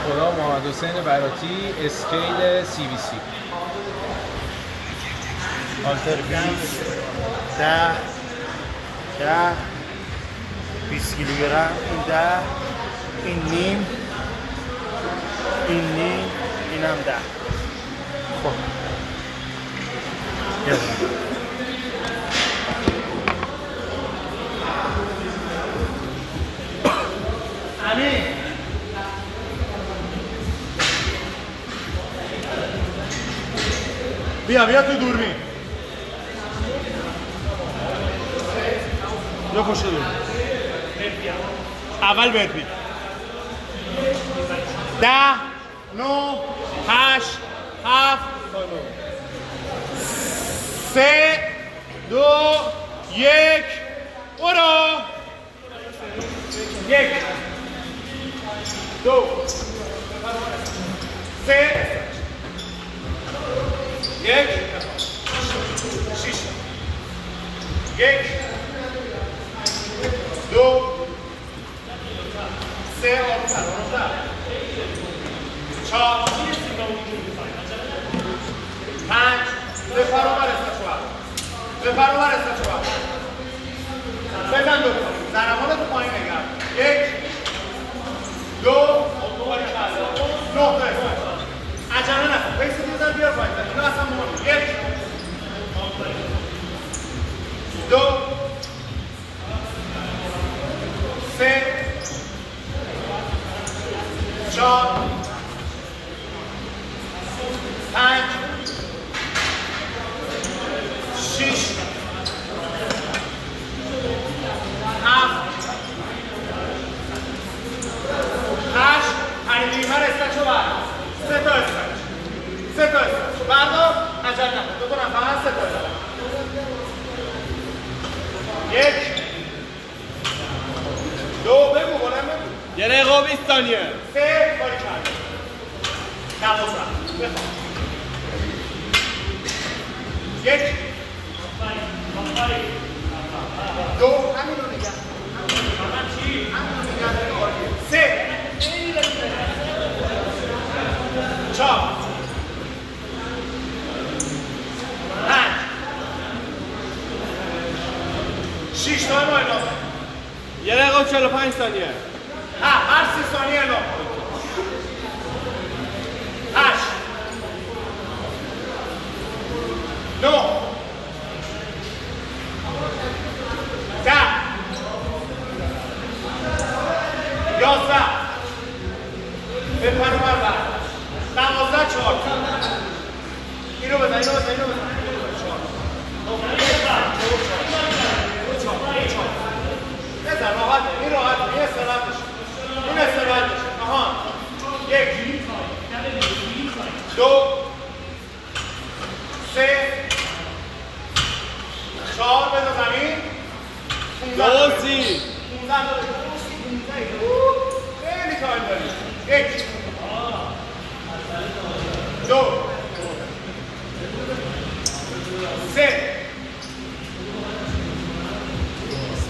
خدا محمد حسین براتی اسکیل CVC آلتر 20 کیلوگرم. این 10، این نیم، اینم 10. خب امین بیا تو دوربین. بیا پشت دوربین. اول بهت بید 10 9 8 7 3 2 1 برو. 1 2 3 1 6 1 2 3 آرومتر 4 5 بفرمار استشوار بزن دو زنمان تو پایین نگرد 1 2 9 عجله نکن بیسی دیزن بیار پایین اینو اصلا مهم 1 2 3 4 5 6 هر استچو بردار 3 تا استچ بردار عجل نکن 2 تا نفر 3 تا استچ 1 2 بگو بلند بگو 1 دقیقه و 20 ثانیه 3 کاری کرد 12 بخواه 1 2 همینو نگه 3 4 5 6 تا اعلام 1 دقیقه و 45 ثانیه هر 30 ثانیه اعلام 8 9 10 11 بپر اون بر 12 4 اینو بزن بزن راحته این راحته این استراحتش آها 1 2 3 4 بزن زمین 15 خیلی تایم داری 1 2 3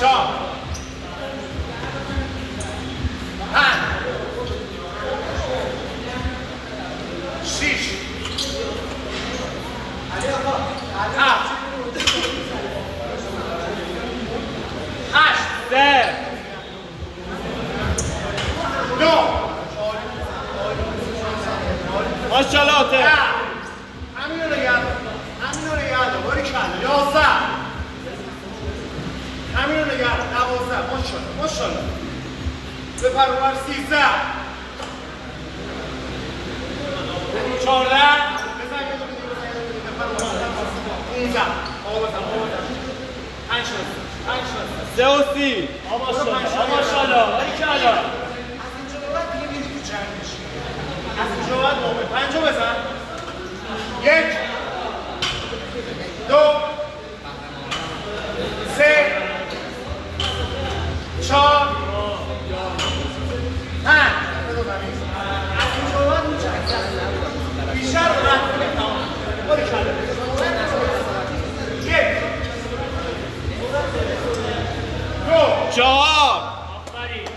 4 5 6 7 8 10 9 ماشاءالله همینو نگرد باری کنده 11 همینو نگرد 12 ماشاءالله بپر اونور 13 14 بزن بپر اونور 15 آقا بزن 5 3 و 30 ماشاءالله باری کنده از اینجا به بعد دیگه میری تو جنگ میشی از اینجا به بعد مومن 5 بزن 1 2 3 4 5 از اینجا به بعد بیشتر رو رد کنیم تمام باری کنده 1 2 4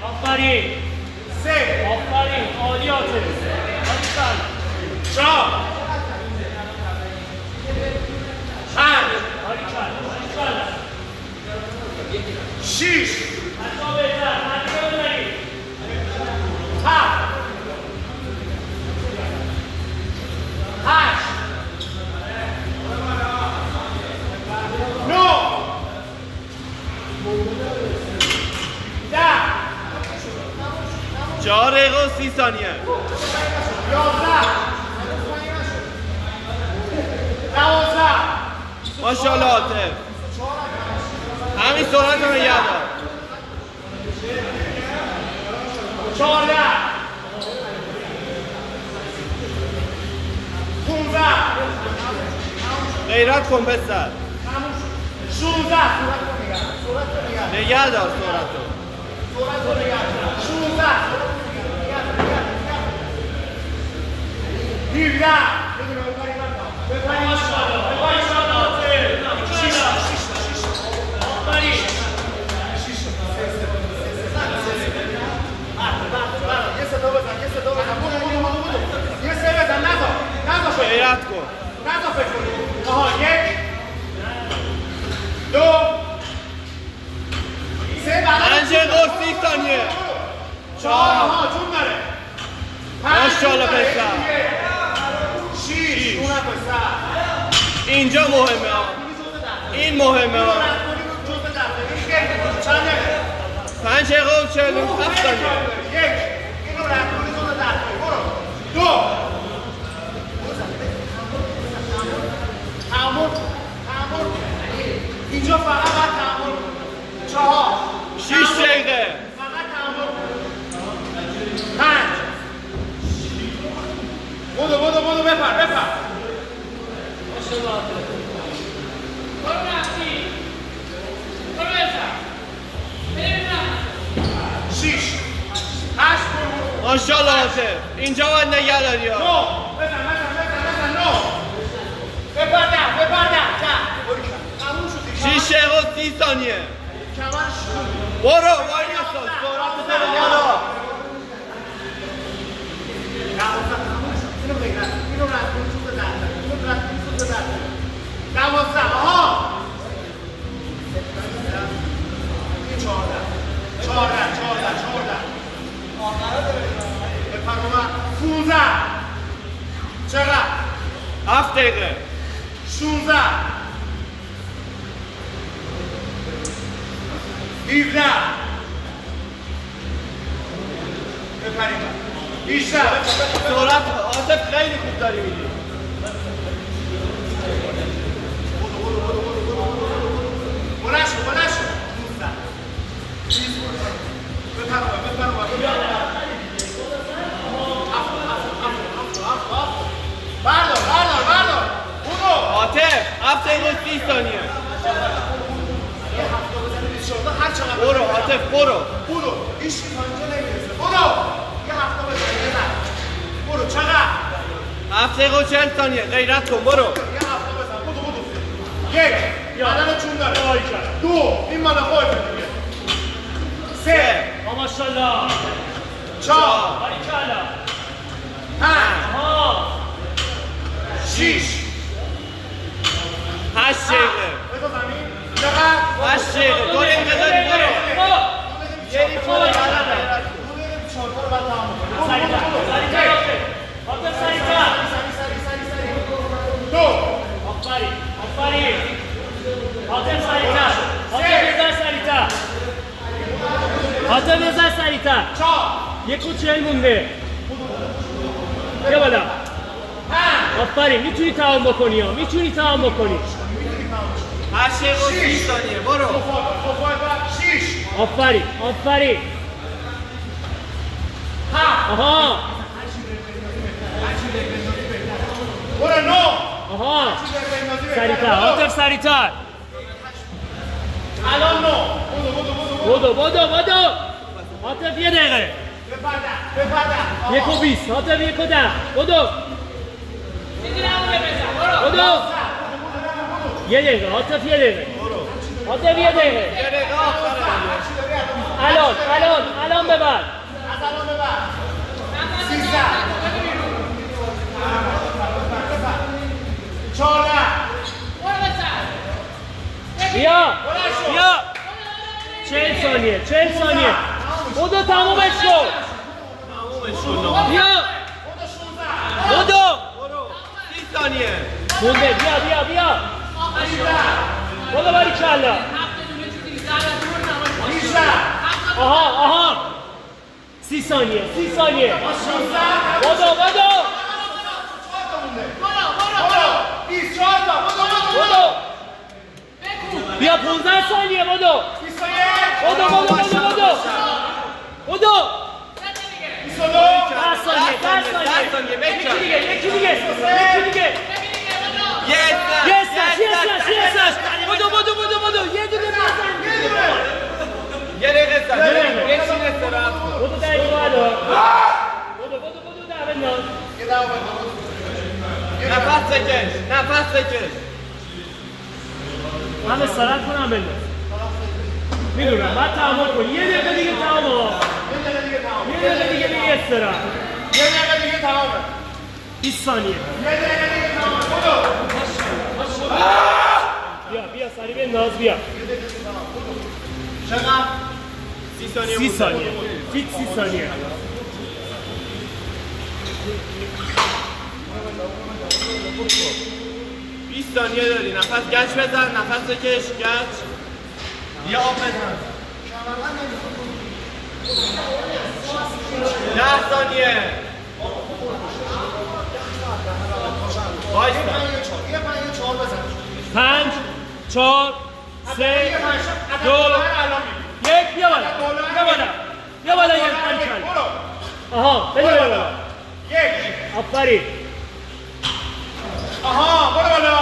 آفرین 3 آفرین عالی آتش و 30 ثانیه 11 12 ماشاءالله عاطف همین سرعت رو نگه دار 14 15 غیرت کن بسر 16 سرعت نگه دار سرعت رو 16 17 غیرت کن پنج دقیقه و 30 ثانیه 4 ماشاءالله پسر اینجا مهمه ها این مهمه ها 5 دقیقه و 47 ثانیه اینجا فقط باید تعامل 4 6 دقیقه فقط تعامل 5 بدو بپر 6 8 ماشاءالله عاطف اینجا باید نگه داری ها 9 بزن 9 بپر تموم شد 6 دقیقه و 30 ثانیه کمرش برو وای نسا سرعت رو بالا اینو رد کن سود درد 12 آها 14 بپر اومد 15 چقدر 7 دقیقه 16 17 بپریم 18 سرعت عاطف خیلی خوب داری میدی بلند شو بپر بردار برو عاطف 7 دقیقه و 30 ثانیه برو عاطف برو هیچ کی تا اینجا نمیرسه برو یه هفته بزن برو چقدر 7 دقیقه و 40 ثانیه غیرت کن برو یه هفته بزن بدو یک بدن چون داره دو این مال خودت دیگه سه ماشاءالله 4 باریکلا 5 6 8 دقیقه بگو زمین چقدر 8 دقیقه 2 دقیقه داری برو یه ریفال حاطب یه ذره سریع‌تر 1:40 مونده بیا بالا آفرین میتونی تمام بکنی ها 8 دقیقه و 30 ثانیه برو آفرین آها برو 9 آها سریع‌تر حاطب سریع‌تر الان 9 بدو حاطب 1 دقیقه بپرده 1:20 حاطب 1:10 بدو 1 دقیقه حاطب 1 دقیقه حاطب 1 دقیقه یه دقیقه آخره الان ببر از الان ببر 13 14 بیا 40 ثانیه بدو تمومش کن بیا بدو 30 ثانیه مونده بیا بدو باریکلا 18 آها 30 ثانیه 30 ثانیه 16 بدو بدو 24 تا بدو بیا 15 ثانیه بدو 21 بدو بدو بدو بدو بدو 22 10 ثانیه 10 ثانیه یکی دیگه Yes, بدو یه دونه بزن یه دقیقه سر یه چین استراحت کن بدو دقیقه بالا بدو ده بنداز یه دعوا بنداز نفس بکش من استراحت کنم بنداز میدونم بعد تحمل کن یه دقیقه دیگه تمام یه دقیقه دیگه استراحت یه دقیقه دیگه تمامه 20 ثانیه یه دقیقه دیگه تمامه بدو بیا سریع بنداز بیا چقدر 30 ثانیه فیت 30 ثانیه ثانیه داری نفس گچ بزن نفس بکش گچ یه آب بزن 10 ثانیه وایسا یه 4 بزن 5 4 3 2 1 بیا بالا یه پنچل آها بده بالا یک آفرین آها برو بالا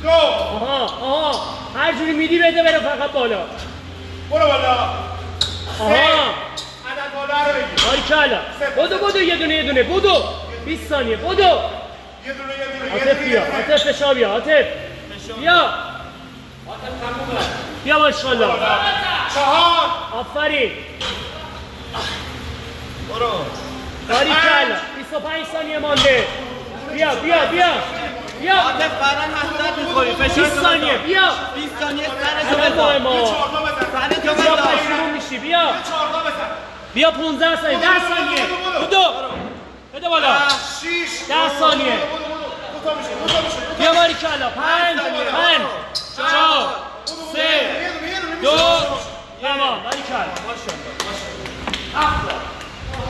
2 آها هر جوری میدی بده بره فقط بالا برو بالا آها عدد بالا رو بگیر باریکلا بدو یه دونه بدو 20 ثانیه بدو یه دونه عاطف بیا عاطف فشار بیا عاطف بیا ماشاءالله 4 آفرین برو باریکلا 25 ثانیه مانده بیا عاطف برن حسرت می‌خوری فشار 20 ثانیه بیا 20 ثانیه سرتو الان بزن ما 4 تا بزن سرتو بیا بزن پشیمون میشی بیا 4 تا بزن بیا 15 ثانیه 10 ثانیه بده بالا 6 10 ثانیه دو تا میشه بیا باریکلا 5 4 3 2 تمام باریکلا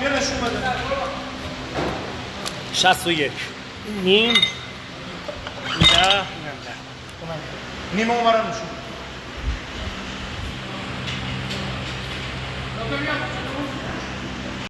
یه نشون بده 61 نیم 10 نیمه اونورا نشون